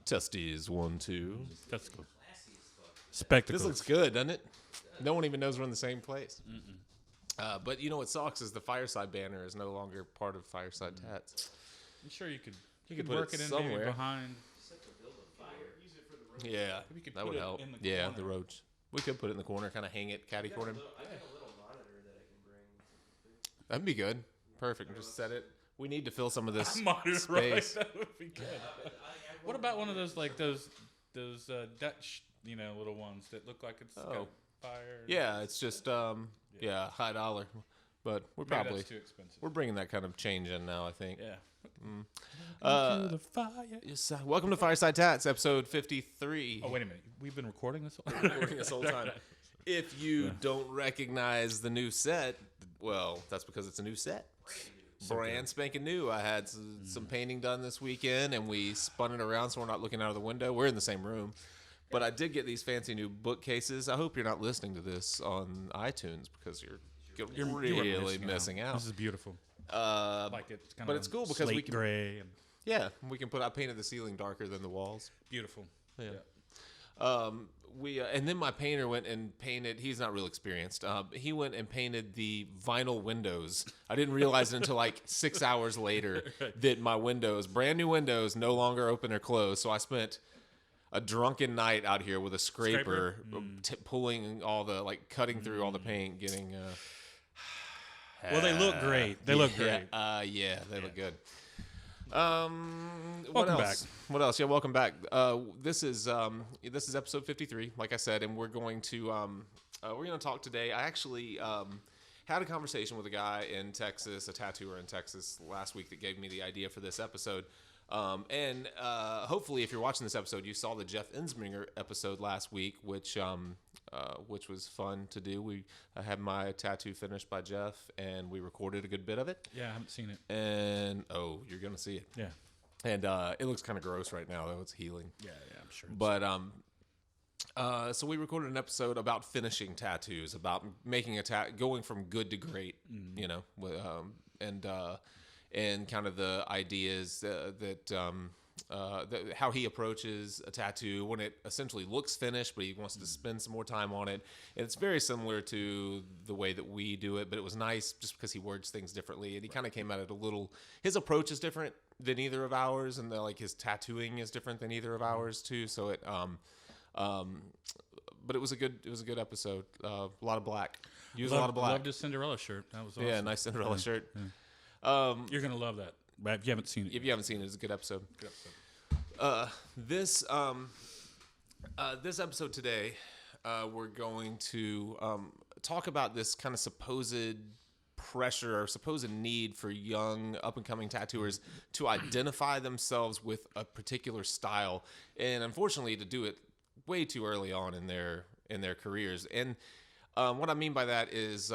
Testes, 1, 2. That's cool. Spectacles. This looks good, doesn't it? No one even knows we're in the same place. But you know what sucks is the Fireside banner is no longer part of Fireside Tats. I'm sure you could could work put it it in somewhere. maybe behind. Yeah, Maybe you could that put would it help. in the Yeah, corner. the roads. We could put it in the corner, kind of hang it, catty corner. I got a little monitor that I can bring. That'd be good. Perfect. Just set it. We need to fill some of this Monitor, space. right? That would be good. What about one of those those Dutch, little ones that look like it's got fire? Yeah, it's just high dollar, but Maybe probably that's too expensive. we're bringing that kind of change in now. I think. Yeah. Uh, the fire. Yes, welcome to Fireside Tats, episode 53. Oh, wait a minute. We've been recording this all Recording this whole time. If you don't recognize the new set, well, that's because it's a new set. Brand spanking new. I had some painting done this weekend, and we spun it around so we're not looking out of the window. We're in the same room. But I did get these fancy new bookcases. I hope you're not listening to this on iTunes because you're really missing out. This is beautiful. Like it's kind but of it's cool because we can, gray and I painted the ceiling darker than the walls. beautiful. Yeah. And then my painter went and painted. He's not real experienced. He went and painted the vinyl windows. I didn't realize it until like 6 hours later that my windows, brand new windows, no longer open or closed. So I spent a drunken night out here with a scraper? Pulling all the cutting through all the paint, getting. Well, they look great. They look great. They look good. What Welcome else? back. What else? Yeah, welcome back. This is episode 53, like I said, and we're going to talk today. I actually had a conversation with a guy in Texas, a tattooer in Texas, last week that gave me the idea for this episode. And hopefully, if you're watching this episode, you saw the Jeff Insminger episode last week, which was fun to do. I had my tattoo finished by Jeff, and we recorded a good bit of it. Yeah, I haven't seen it. And you're gonna see it. Yeah. And it looks kind of gross right now, though. It's healing. Yeah, I'm sure. But so we recorded an episode about finishing tattoos, about making going from good to great. And kind of the ideas that how he approaches a tattoo when it essentially looks finished, but he wants to spend some more time on it. And it's very similar to the way that we do it, but it was nice just because he words things differently. And he kind of came at it his approach is different than either of ours, and his tattooing is different than either of ours too. So but it was a good episode. A lot of black. Use a lot of black. Loved his Cinderella shirt. That was awesome. Yeah, nice Cinderella shirt. Yeah. You're gonna love that. But if you haven't seen it, it's a good episode. This episode today, we're going to talk about this kind of supposed pressure or supposed need for young up-and-coming tattooers to identify themselves with a particular style, and unfortunately to do it way too early on in their careers. And what I mean by that is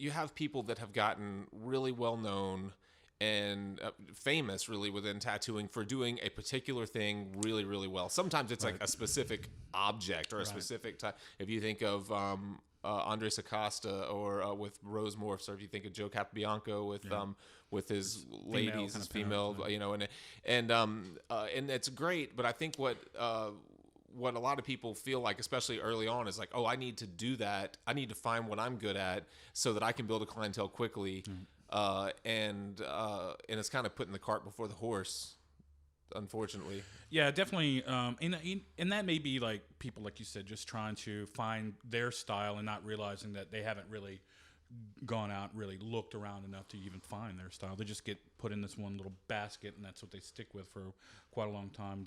you have people that have gotten really well known and famous really within tattooing for doing a particular thing really, really well. Sometimes it's like a specific object or a specific type. If you think of Andres Acosta or with Rose Morphs, or if you think of Joe Capobianco with his ladies, his female, and it's great. But I think what a lot of people feel like, especially early on, is like, oh, I need to do that. I need to find what I'm good at so that I can build a clientele quickly. And it's kind of putting the cart before the horse, unfortunately. Yeah, definitely. And that may be like people, like you said, just trying to find their style and not realizing that they haven't really gone out and really looked around enough to even find their style. They just get put in this one little basket, and that's what they stick with for quite a long time.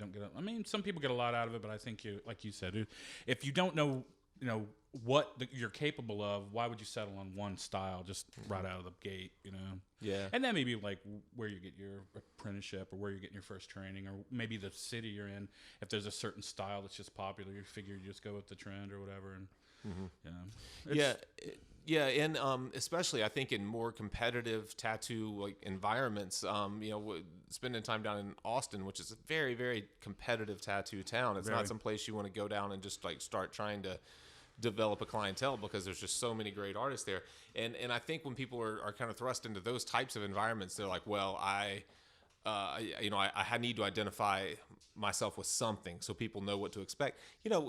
Some people get a lot out of it, but I think like you said, if you don't know, what you're capable of, why would you settle on one style just right out of the gate, Yeah. And that may be like where you get your apprenticeship or where you're getting your first training, or maybe the city you're in. If there's a certain style that's just popular, you figure you just go with the trend or whatever. And and especially I think in more competitive tattoo environments, spending time down in Austin, which is a very, very competitive tattoo town. It's not some place you want to go down and just start trying to develop a clientele, because there's just so many great artists there. And I think when people are kind of thrust into those types of environments, they're like, well, I need to identify myself with something so people know what to expect.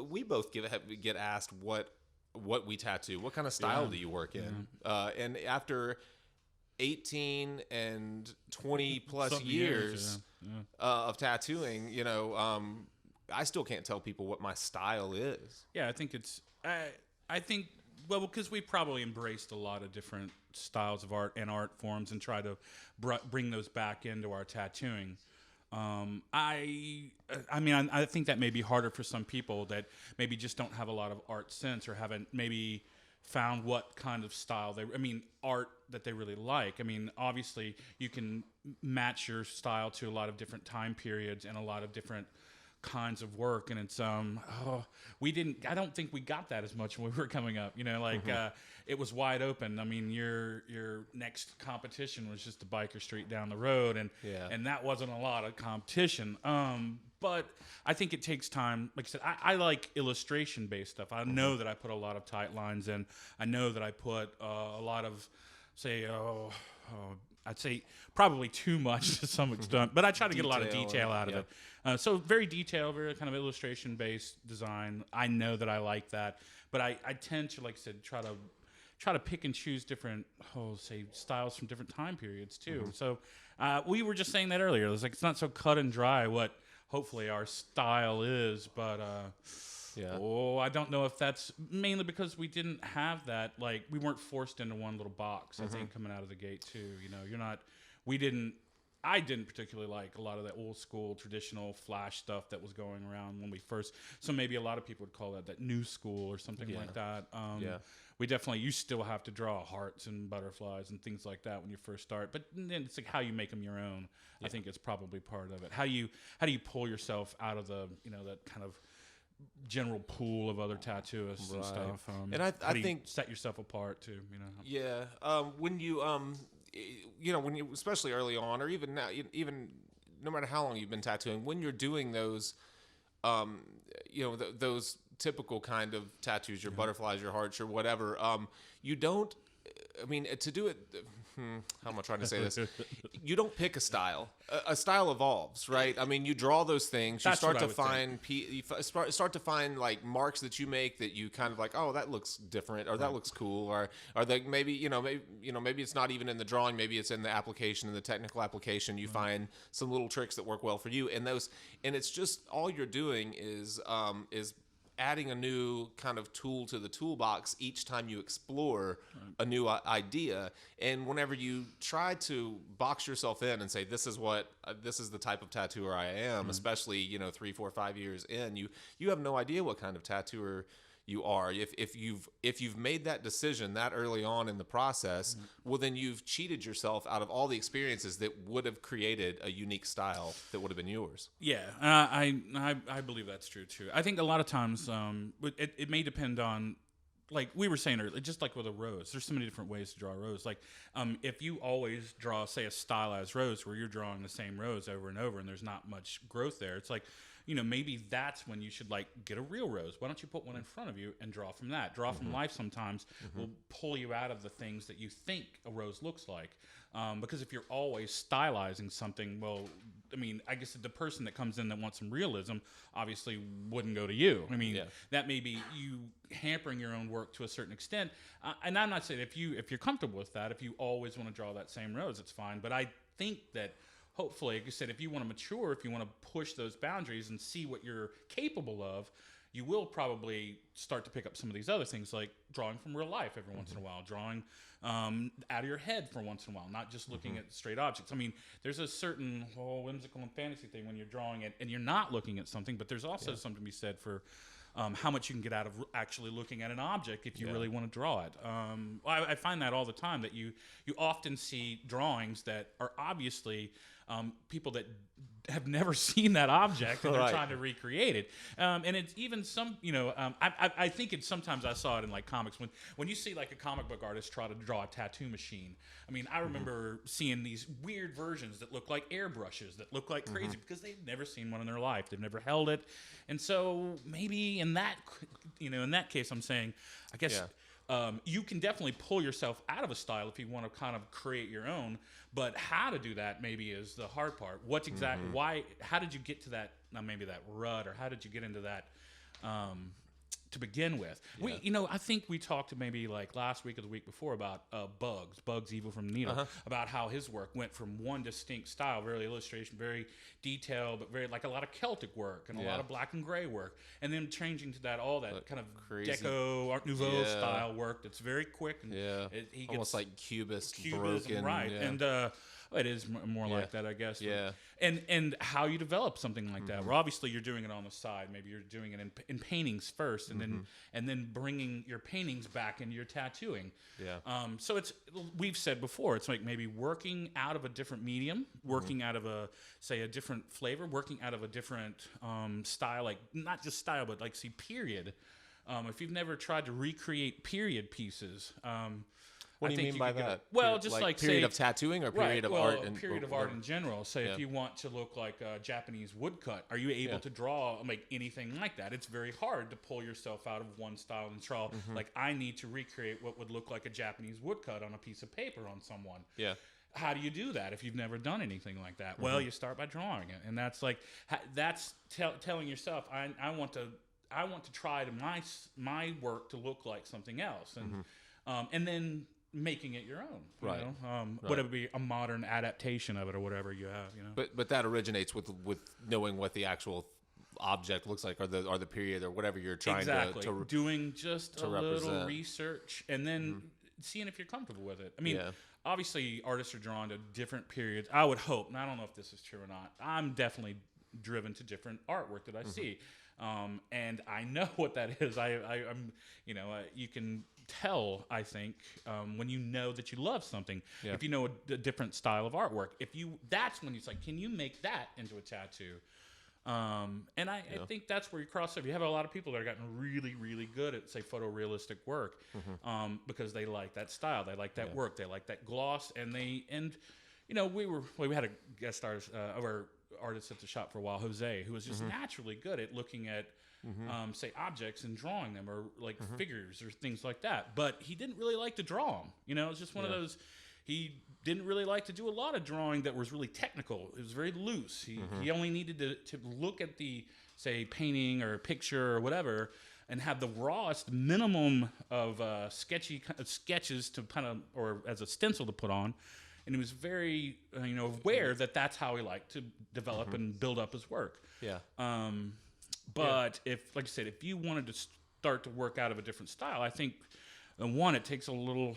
We both get asked what we tattoo, what kind of style do you work in, and after 18 and 20 plus years of tattooing, I still can't tell people what my style is. Yeah, I think well, because we probably embraced a lot of different styles of art and art forms and try to bring those back into our tattooing. I think that may be harder for some people that maybe just don't have a lot of art sense or haven't maybe found what kind of style art that they really like. I mean, obviously you can match your style to a lot of different time periods and a lot of different kinds of work, and it's I don't think we got that as much when we were coming up, it was wide open. I mean, your next competition was just a biker street down the road, and that wasn't a lot of competition. But I think it takes time. Like I said, I like illustration based stuff. I know that I put a lot of tight lines in. I know that I put a lot of I'd say probably too much to some extent, but I try to get a lot of detail out of it. So very detailed, very kind of illustration-based design. I know that I like that, but I tend to, like I said, try to pick and choose different, styles from different time periods too. So we were just saying that earlier. It was like it's not so cut and dry what hopefully our style is, but I don't know if that's mainly because we didn't have that. Like, we weren't forced into one little box. I think coming out of the gate too. I didn't particularly like a lot of that old school traditional Flash stuff that was going around when we first. So maybe a lot of people would call that new school or something like that. You still have to draw hearts and butterflies and things like that when you first start. But then it's like how you make them your own. I think it's probably part of it. How do you pull yourself out of the that kind of general pool of other tattooists and stuff, and I think set yourself apart too. When you when you, especially early on, or even now, even no matter how long you've been tattooing, when you're doing those, those typical kind of tattoos, your butterflies, your hearts, or whatever, you don't. I mean, to do it. How am I trying to say this? You don't pick a style. A style evolves, right? I mean, you draw those things. You start to find like marks that you make that you kind of like. Oh, that looks different, or that looks cool, or that maybe maybe it's not even in the drawing. Maybe it's in the application, in the technical application. You find some little tricks that work well for you, and it's just all you're doing is adding a new kind of tool to the toolbox each time you explore a new idea. And whenever you try to box yourself in and say, this is the type of tattooer I am, especially, 3, 4, 5 years in, you have no idea what kind of tattooer you are. If you've made that decision that early on in the process, well, then you've cheated yourself out of all the experiences that would have created a unique style that would have been yours. Yeah, I believe that's true too. I think a lot of times it may depend on, like we were saying earlier, just like with a rose, there's so many different ways to draw a rose. Like if you always draw, say, a stylized rose where you're drawing the same rose over and over and there's not much growth there, it's like, maybe that's when you should like get a real rose. Why don't you put one in front of you and draw from that? Draw from life sometimes will pull you out of the things that you think a rose looks like. Because if you're always stylizing something, well, I mean, I guess the person that comes in that wants some realism obviously wouldn't go to you. I mean, that may be you hampering your own work to a certain extent. And I'm not saying if you're comfortable with that, if you always want to draw that same rose, it's fine. But I think that hopefully, like you said, if you want to mature, if you want to push those boundaries and see what you're capable of, you will probably start to pick up some of these other things, like drawing from real life every once in a while, drawing out of your head for once in a while, not just looking at straight objects. I mean, there's a certain whimsical and fantasy thing when you're drawing it and you're not looking at something, but there's also something to be said for how much you can get out of actually looking at an object if you really want to draw it. I find that all the time, that you often see drawings that are obviously people that have never seen that object and they're trying to recreate it. And it's even some, I think it's sometimes I saw it in like comics when you see like a comic book artist try to draw a tattoo machine. I mean, I remember seeing these weird versions that look like airbrushes, that look like crazy because they've never seen one in their life. They've never held it. And so maybe in that case, I'm saying, I guess You can definitely pull yourself out of a style if you want to kind of create your own. But how to do that maybe is the hard part. What's exactly why? How did you get to that? Maybe that rut, or how did you get into that? To begin with, I think we talked maybe like last week or the week before about Bugs Evil from Needle, about how his work went from one distinct style, very illustration, very detailed, but very like a lot of Celtic work and a lot of black and gray work, and then changing to that kind of crazy Deco Art Nouveau style work that's very quick and he gets almost like Cubist Cubism, broken, right? And it is more like that, I guess. Yeah. And how you develop something like that. Well, obviously you're doing it on the side. Maybe you're doing it in paintings first, and then bringing your paintings back into your tattooing. Yeah. So we've said before, it's like maybe working out of a different medium, working out of a different flavor, working out of a different style, like not just style, but like period. If you've never tried to recreate period pieces. What do you mean by that? Well, just like period of tattooing or period of art? Period of art in general. Say if you want to look like a Japanese woodcut, are you able to draw like anything like that? It's very hard to pull yourself out of one style and draw. Like I need to recreate what would look like a Japanese woodcut on a piece of paper on someone. Yeah. How do you do that if you've never done anything like that? Well, you start by drawing it, and that's like telling yourself, I want to try my work to look like something else, and then making it your own, right? Whatever be a modern adaptation of it or whatever you have, But that originates with knowing what the actual object looks like, or the period, or whatever you're trying to doing just a represent. little research and then seeing if you're comfortable with it. I mean, obviously artists are drawn to different periods. I would hope, and I don't know if this is true or not. I'm definitely driven to different artwork that I see. And I know what that is. I'm you can tell, I think, when you know that you love something. If you know a different style of artwork, that's when it's like, can you make that into a tattoo? And I think that's where you cross over. You have a lot of people that are gotten really, really good at, say, photorealistic work, because they like that style, they like that work, they like that gloss, and we had a guest artist, or artist at the shop for a while, Jose, who was just naturally good at looking at say objects and drawing them, or like figures or things like that, but he didn't really like to draw them. It's just one of those. He didn't really like to do a lot of drawing that was really technical. It was very loose. He only needed to look at the, say, painting or picture or whatever, and have the rawest minimum of sketches to kind of, or as a stencil to put on. And he was very, aware that that's how he liked to develop and build up his work. Yeah. But if, like I said, if you wanted to start to work out of a different style, I think, one, it takes a little,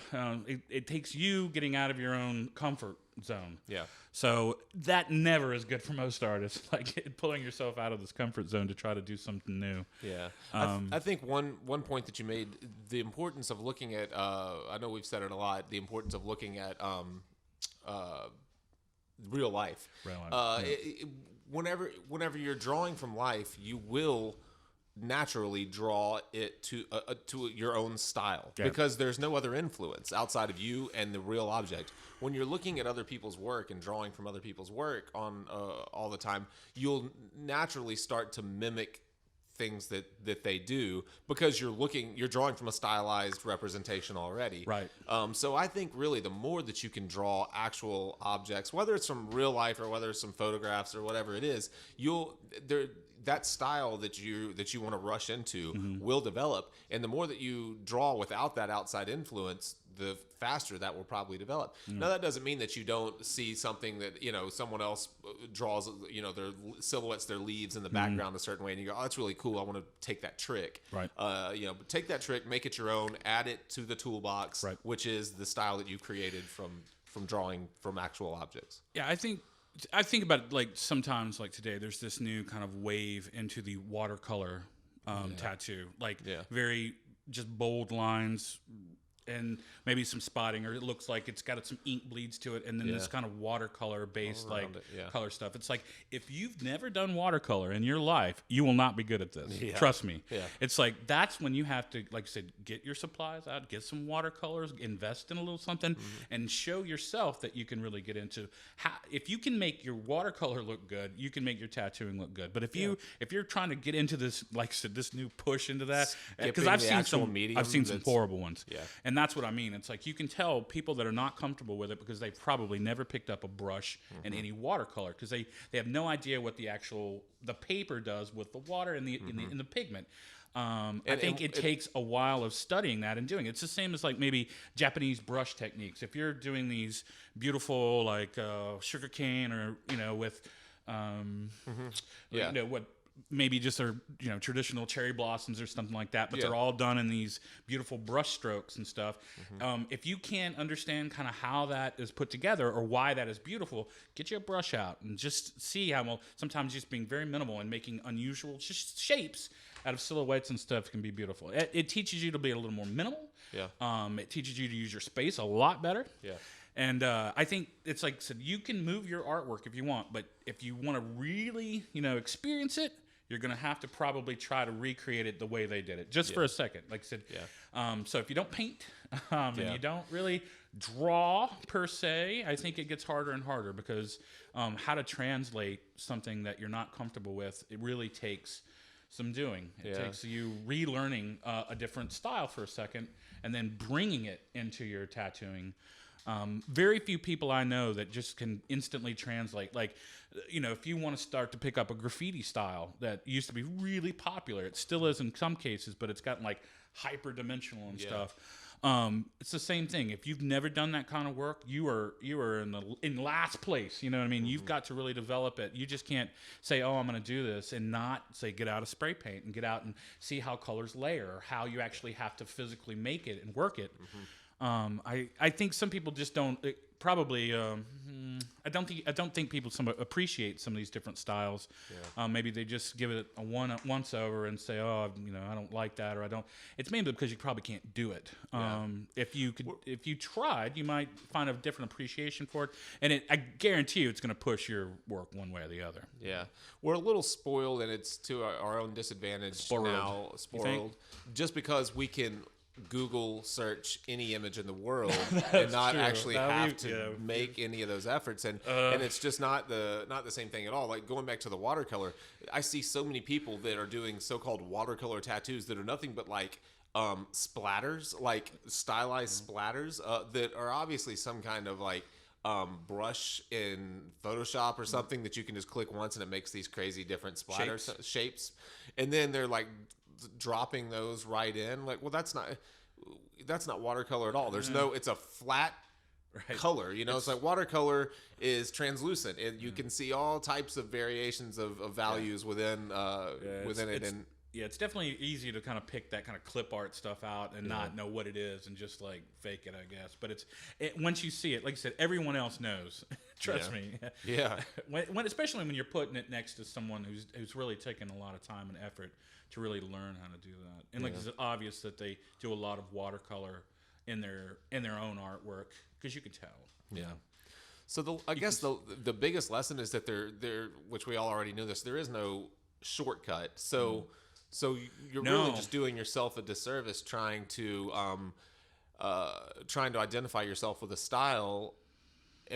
it takes you getting out of your own comfort zone. Yeah. So that never is good for most artists, like pulling yourself out of this comfort zone to try to do something new. Yeah. I think one point that you made, the importance of looking at, I know we've said it a lot, the importance of looking at real life. Whenever you're drawing from life, you will naturally draw it to your own style, because there's no other influence outside of you and the real object. When you're looking at other people's work and drawing from other people's work on all the time, you'll naturally start to mimic things that they do, because you're drawing from a stylized representation already. Right. So I think really the more that you can draw actual objects, whether it's from real life or whether it's some photographs or whatever it is, that style that you want to rush into will develop. And the more that you draw without that outside influence, the faster that will probably develop. Now, that doesn't mean that you don't see something that, someone else draws, their silhouettes, their leaves in the background a certain way, and you go, oh, that's really cool, I want to take that trick. Right. But take that trick, make it your own, add it to the toolbox, which is the style that you created from drawing from actual objects. Yeah, I think about it, like sometimes, like today, there's this new kind of wave into the watercolor tattoo, very just bold lines, and maybe some spotting, or it looks like it's got some ink bleeds to it, and then this kind of watercolor based like color stuff. It's like, if you've never done watercolor in your life, you will not be good at this. Trust me. It's like, that's when you have to, like I said, get your supplies out, get some watercolors, invest in a little something, and show yourself that you can really get into how, if you can make your watercolor look good, you can make your tattooing look good. But if you're trying to get into this, like I said, this new push into that, because I've seen some horrible ones. And that's what I mean. It's like, you can tell people that are not comfortable with it because they've probably never picked up a brush and any watercolor, because they have no idea what the paper does with the water and the in the pigment. I think it takes a while of studying that and doing it. It's the same as like maybe Japanese brush techniques. If you're doing these beautiful like sugar cane, or with what maybe just are traditional cherry blossoms or something like that, but they're all done in these beautiful brush strokes and stuff. If you can't understand kind of how that is put together or why that is beautiful, get you a brush out and just see how sometimes just being very minimal and making unusual shapes out of silhouettes and stuff can be beautiful. It teaches you to be a little more minimal. It teaches you to use your space a lot better. And I think it's like I said, you can move your artwork if you want, but if you want to really, experience it, you're going to have to probably try to recreate it the way they did it, just for a second. Like I said, so if you don't paint and you don't really draw per se, I think it gets harder and harder, because how to translate something that you're not comfortable with, it really takes some doing. It takes you relearning a different style for a second and then bringing it into your tattooing. Very few people I know that just can instantly translate. Like, if you want to start to pick up a graffiti style that used to be really popular, it still is in some cases, but it's gotten like hyper-dimensional and stuff. It's the same thing. If you've never done that kind of work, you are in last place. You know what I mean? You've got to really develop it. You just can't say, "Oh, I'm going to do this," and not say, get out a spray paint and get out and see how colors layer, or how you actually have to physically make it and work it. I think some people just don't. I don't think people appreciate some of these different styles. Maybe they just give it a once over and say, "Oh, I don't like that," or "I don't." It's mainly because you probably can't do it. If you tried, you might find a different appreciation for it, and I guarantee you, it's going to push your work one way or the other. We're a little spoiled, and it's to our own disadvantage now. Spoiled, just because we can Google search any image in the world and not actually have to make any of those efforts, and it's just not the same thing at all. Like, going back to the watercolor, I see so many people that are doing so-called watercolor tattoos that are nothing but like splatters, like stylized splatters that are obviously some kind of like brush in Photoshop or something that you can just click once and it makes these crazy different splatter shapes, and then they're like dropping those right in. Like, well, that's not watercolor at all. There's it's a flat color, it's like watercolor is translucent, and you can see all types of variations of values within it. And it's definitely easy to kind of pick that kind of clip art stuff out and not know what it is and just like fake it, I guess. But once you see it, like I said, everyone else knows. Trust me. When especially when you're putting it next to someone who's really taken a lot of time and effort to really learn how to do that. And like it's obvious that they do a lot of watercolor in their own artwork, because you can tell. So I guess the biggest lesson is that there, which we all already knew this, there is no shortcut. So you're really just doing yourself a disservice trying to identify yourself with a style.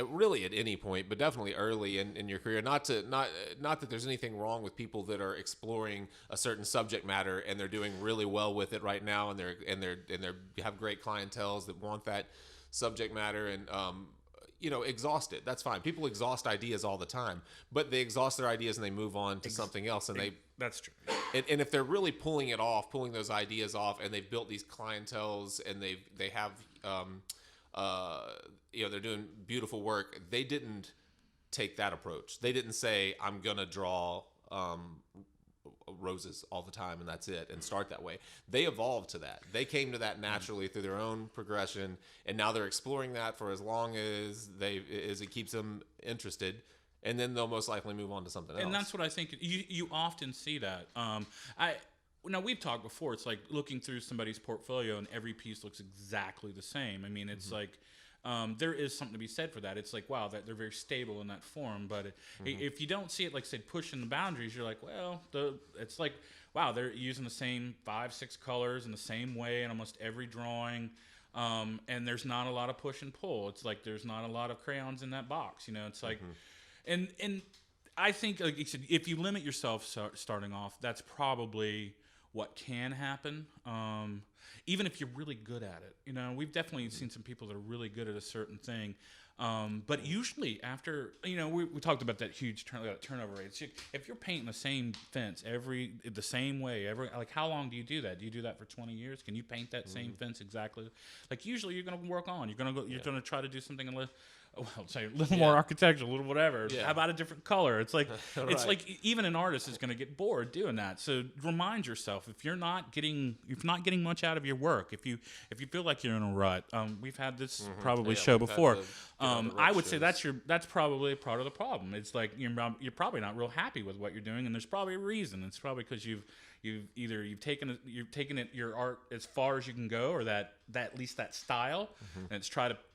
Really at any point, but definitely early in your career. Not that there's anything wrong with people that are exploring a certain subject matter and they're doing really well with it right now, and they have great clientels that want that subject matter, and exhaust it. That's fine. People exhaust ideas all the time, but they exhaust their ideas and they move on to something else. And that's true. And if they're really pulling those ideas off, and they've built these clientels, and they have they're doing beautiful work. They didn't take that approach. They didn't say, I'm gonna draw roses all the time and that's it, and start that way. They evolved to that. They came to that naturally through their own progression, and now they're exploring that for as long as it keeps them interested, and then they'll most likely move on to something else. And that's what I think. You often see that. now we've talked before. It's like looking through somebody's portfolio and every piece looks exactly the same. I mean, it's like there is something to be said for that. It's like, wow, that they're very stable in that form. But if you don't see it, like, say, pushing the boundaries, you're like, well, it's like, wow, they're using the same 5-6 colors in the same way in almost every drawing. And there's not a lot of push and pull. It's like there's not a lot of crayons in that box. You know, it's like, and I think, like you said, if you limit yourself starting off, that's probably what can happen. Even if you're really good at it, you know, we've definitely seen some people that are really good at a certain thing. But usually after, you know, we talked about that huge turnover rate. If you're painting the same fence the same way, like, how long do you do that? Do you do that for 20 years? Can you paint that same fence exactly? Like, usually you're going to work on. You're going to try to do something say a little more architectural, a little whatever. Yeah. How about a different color? It's like Right. it's like even an artist is going to get bored doing that. So remind yourself, if you're not getting much out of your work, if you feel like you're in a rut, we've had this probably show we've had before. the I would shows. say that's probably part of the problem. It's like you're probably not real happy with what you're doing, and there's probably a reason. It's probably because you've taken your art as far as you can go, or that at least that style, and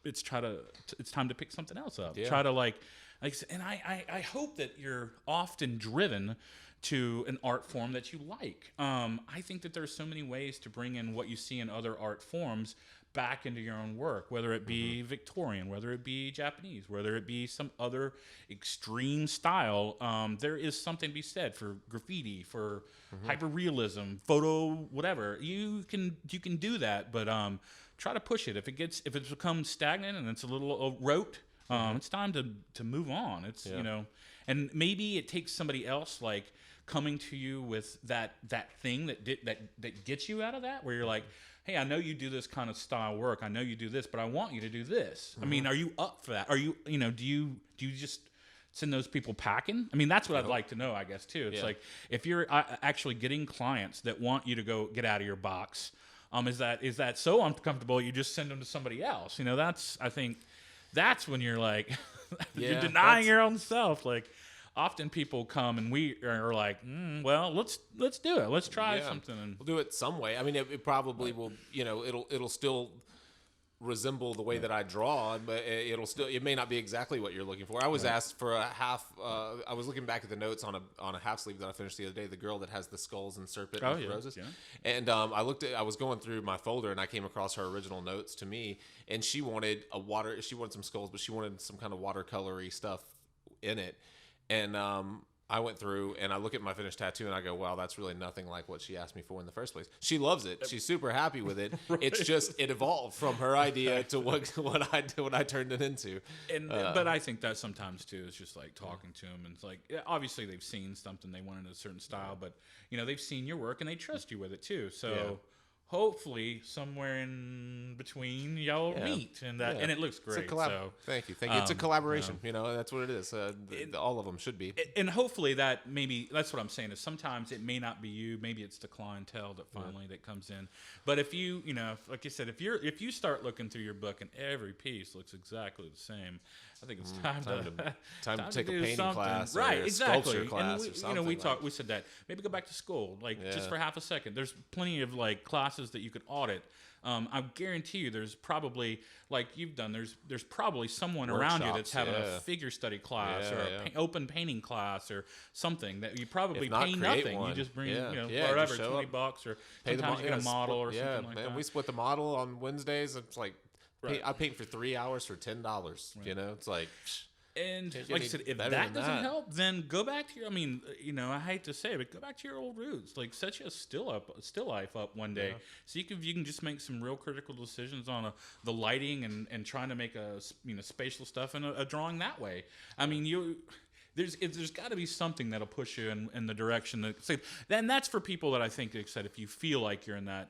it's time to pick something else up. Yeah. Try to like and I hope that you're often driven to an art form that you like. I think that there's so many ways to bring in what you see in other art forms back into your own work, whether it be Victorian, whether it be Japanese, whether it be some other extreme style. There is something to be said for graffiti, for hyperrealism, photo, whatever. You can do that, but try to push it. If it becomes stagnant and it's a little rote, it's time to move on. It's you know, and maybe it takes somebody else like coming to you with that thing that gets you out of that, where you're like, hey, I know you do this kind of style work. I know you do this, but I want you to do this. I mean, are you up for that? Are you, do you just send those people packing? I mean, that's what I'd like to know, I guess, too. It's like, if you're actually getting clients that want you to go get out of your box, is that so uncomfortable you just send them to somebody else? You know, I think that's when you're like, you're denying your own self. Like, often people come and we are like, well, let's do it. Let's try something. And we'll do it some way. I mean, it probably will. You know, it'll still resemble the way that I draw, but it may not be exactly what you're looking for. I was asked for a half. I was looking back at the notes on a half sleeve that I finished the other day. The girl that has the skulls and serpent and roses. Yeah. And I was going through my folder and I came across her original notes to me, and she wanted some skulls, but she wanted some kind of watercolory stuff in it. And I went through and I look at my finished tattoo and I go, wow, that's really nothing like what she asked me for in the first place. She loves it. She's super happy with it. Right. It's just, it evolved from her idea to what I turned it into. And but I think that sometimes too is just like talking to them, and it's like, obviously they've seen something they want in a certain style, but they've seen your work and they trust you with it too. So hopefully somewhere in between y'all meet, and it looks great. Thank you. It's a collaboration. That's what it is. All of them should be. And hopefully that's what I'm saying, is sometimes it may not be you. Maybe it's the clientele that finally that comes in. But if you, like I said, if you start looking through your book and every piece looks exactly the same, I think it's time to take a painting class, right? Or a exactly. sculpture class, and or something. We said that maybe go back to school, just for half a second. There's plenty of classes that you could audit. I guarantee you, there's probably, like you've done, there's probably someone around you that's having a figure study class or an open painting class or something that you probably pay nothing. One. You just bring whatever, $20 or sometimes you get a model or something like that. We split the model on Wednesdays. It's like I paint for 3 hours for $10. Right. It's like. And like I said, if that doesn't help, then go back to your. I mean, I hate to say it, but go back to your old roots. Like, set your still life up one day, so you can just make some real critical decisions on the lighting and trying to make a spatial stuff in a drawing that way. I mean, there's got to be something that'll push you in the direction that. So then that's for people that I think they said, if you feel like you're in that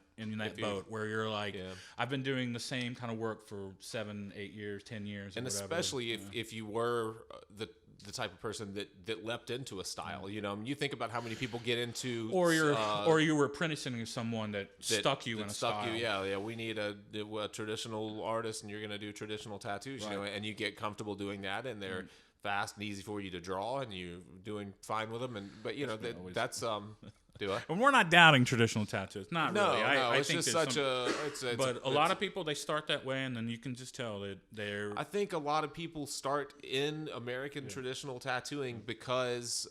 boat where you're like, I've been doing the same kind of work for 7, 8 years, 10 years, and especially if you were the type of person that leapt into a style, you think about how many people get into, or you were apprenticing to someone that stuck you in a style. We need a traditional artist, and you're going to do traditional tattoos, and you get comfortable doing that, and they're fast and easy for you to draw, and you're doing fine with them. But that's Do I? And we're not doubting traditional tattoos. Not No, really. no. I It's think just there's such a. But a lot of people, they start that way, and then you can just tell that they're. I think a lot of people start in American traditional tattooing because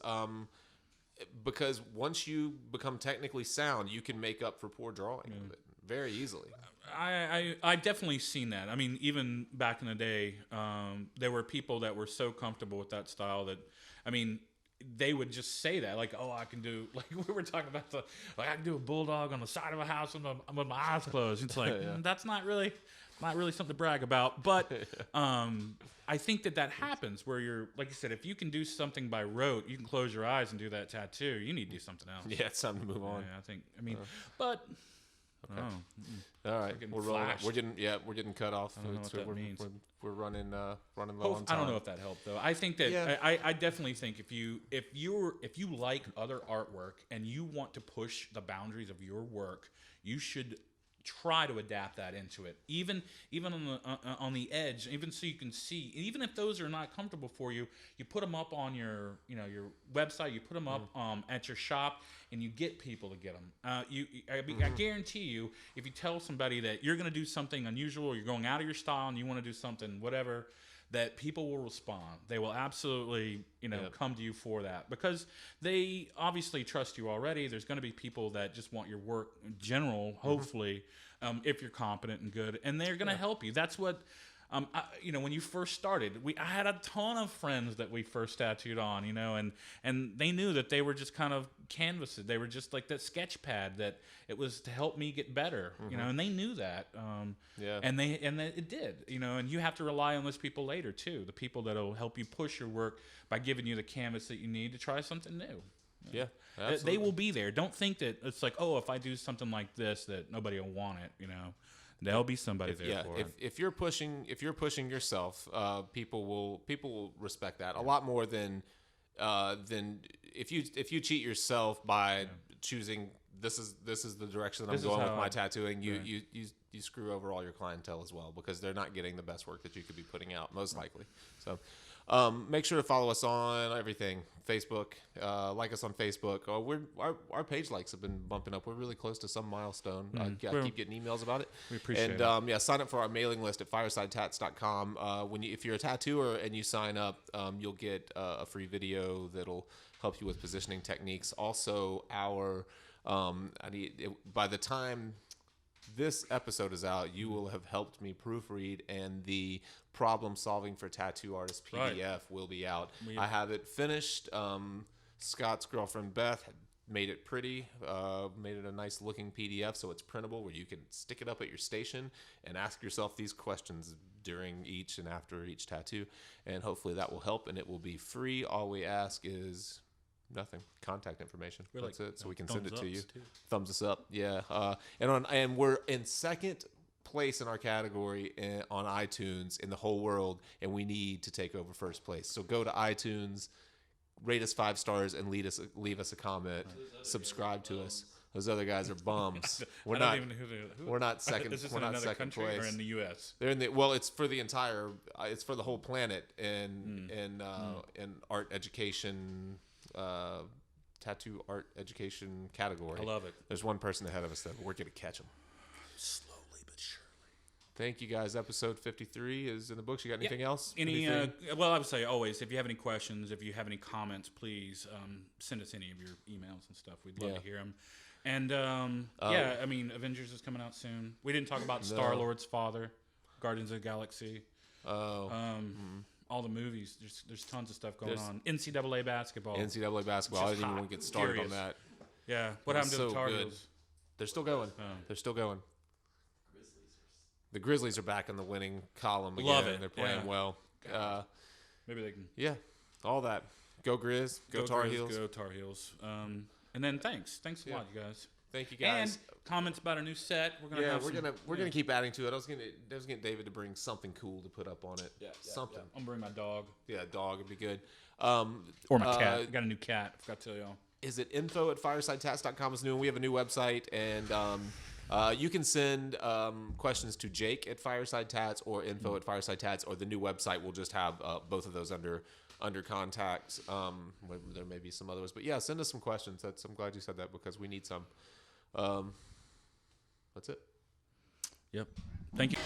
once you become technically sound, you can make up for poor drawing of it very easily. I definitely seen that. I mean, even back in the day, there were people that were so comfortable with that style that, I mean, they would just say that, like, oh, I can do, like we were talking about, like I can do a bulldog on the side of a house with my eyes closed. It's like, that's not really something to brag about. But I think that happens where you're, like you said, if you can do something by rote, you can close your eyes and do that tattoo. You need to do something else. Yeah, it's time to move on. Yeah, but. Okay. Oh, All right, getting we're rolling. flashed. We're getting cut off. I don't know what that means. We're running low on time. I don't know if that helped though. I think that Yeah. I definitely think if you like other artwork and you want to push the boundaries of your work, you should try to adapt that into it. Even on the edge, even so you can see. Even if those are not comfortable for you, you put them up on your your website. You put them up at your shop, and you get people to get them. I guarantee you, if you tell somebody that you're going to do something unusual, or you're going out of your style, and you want to do something whatever, that people will respond. They will absolutely, come to you for that because they obviously trust you already. There's going to be people that just want your work in general, hopefully, if you're competent and good, and they're going to help you. That's what, when you first started, I had a ton of friends that we first tattooed on, and they knew that they were just kind of canvases. They were just like that sketch pad that it was to help me get better, and they knew that. And it did, and you have to rely on those people later too. The people that'll help you push your work by giving you the canvas that you need to try something new. Yeah, absolutely. They will be there. Don't think that it's like, oh, if I do something like this, that nobody will want it. There'll be somebody there for it. If you're pushing yourself, people will respect that a lot more than if you cheat yourself by choosing this is the direction that I'm going with my tattooing. You screw over all your clientele as well because they're not getting the best work that you could be putting out most likely. So. Make sure to follow us on everything. Facebook, like us on Facebook. Our page likes have been bumping up. We're really close to some milestone. I keep getting emails about it. We appreciate it. Sign up for our mailing list at firesidetats.com. If you're a tattooer and you sign up, you'll get a free video that'll help you with positioning techniques. Also, by the time this episode is out, you will have helped me proofread, and the problem solving for tattoo artists PDF will be out. I have it finished. Scott's girlfriend Beth had made it pretty, made it a nice looking PDF so it's printable where you can stick it up at your station and ask yourself these questions during each and after each tattoo, and hopefully that will help, and it will be free. All we ask is nothing. Contact information. That's it. So we can send it to you. Thumbs us up. Yeah. And we're in second place in our category on iTunes in the whole world, and we need to take over first place. So go to iTunes, rate us 5 stars, and leave us a comment. Subscribe to us. Those other guys are bums. We're not second. We're not second place. Or in the U.S. They're in the It's for the entire. It's for the whole planet in art education. Tattoo art education category. I love it. There's one person ahead of us that we're going to catch them. Slowly but surely. Thank you guys. Episode 53 is in the books. You got anything else? Well, I would say always, if you have any questions, if you have any comments, please send us any of your emails and stuff. We'd love to hear them. And Avengers is coming out soon. We didn't talk about Star-Lord's father, Guardians of the Galaxy. All the movies. There's tons of stuff going on. NCAA basketball. I didn't even want to get started on that. Yeah. What happened to the Tar Heels? They're still going. They're still going. The Grizzlies are back in the winning column again. Love it. They're playing well. Maybe they can. Yeah. All that. Go Grizz. Go Tar Heels. Go Tar Heels. And then thanks a lot, you guys. Thank you guys. And comments about our new set. We're gonna keep adding to it. I was gonna get David to bring something cool to put up on it. Something. I'm gonna bring my dog. Yeah, dog would be good. Or my cat. I got a new cat. I forgot to tell y'all. Is it info@firesidetats.com is new, and we have a new website, and You can send questions to Jake at Fireside Tats or info at Fireside Tats, or the new website will just have both of those under contact. There may be some others, but yeah, send us some questions. I'm glad you said that because we need some. That's it. Yep. Thank you.